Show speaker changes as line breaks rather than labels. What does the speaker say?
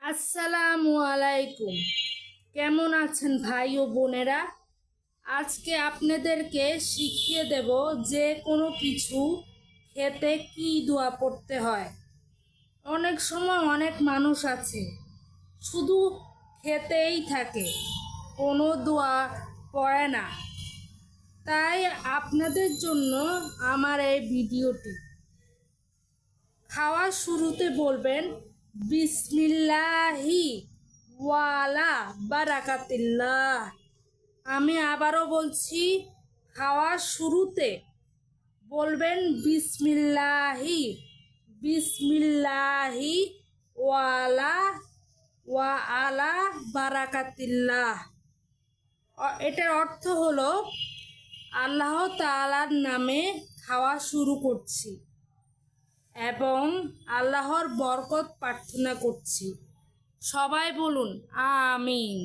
আসসালামু আলাইকুম। কেমন আছেন ভাই ও বোনেরা? আজকে আপনাদেরকে শিখিয়ে দেব যে কোনো কিছু খেতে কি দোয়া পড়তে হয়। অনেক সময় অনেক মানুষ আছে শুধু খেতেই থাকে, কোনো দোয়া পড়ে না। তাই আপনাদের জন্য আমার এই ভিডিওটি। খাওয়ার শুরুতে বলবেন বিসমিল্লাহি ওয়ালা বারাকাতিল্লাহ। আমি আবারও বলছি, খাওয়ার শুরুতে বলবেন বিসমিল্লাহি বিসমিল্লাহি ওয়ালা ওয়া আলা বারাকাতিল্লাহ। এটার অর্থ হলো আল্লাহ তাআলার নামে খাওয়া শুরু করছি এবং আল্লাহর বরকত প্রার্থনা করছি। সবাই বলুন আমিন।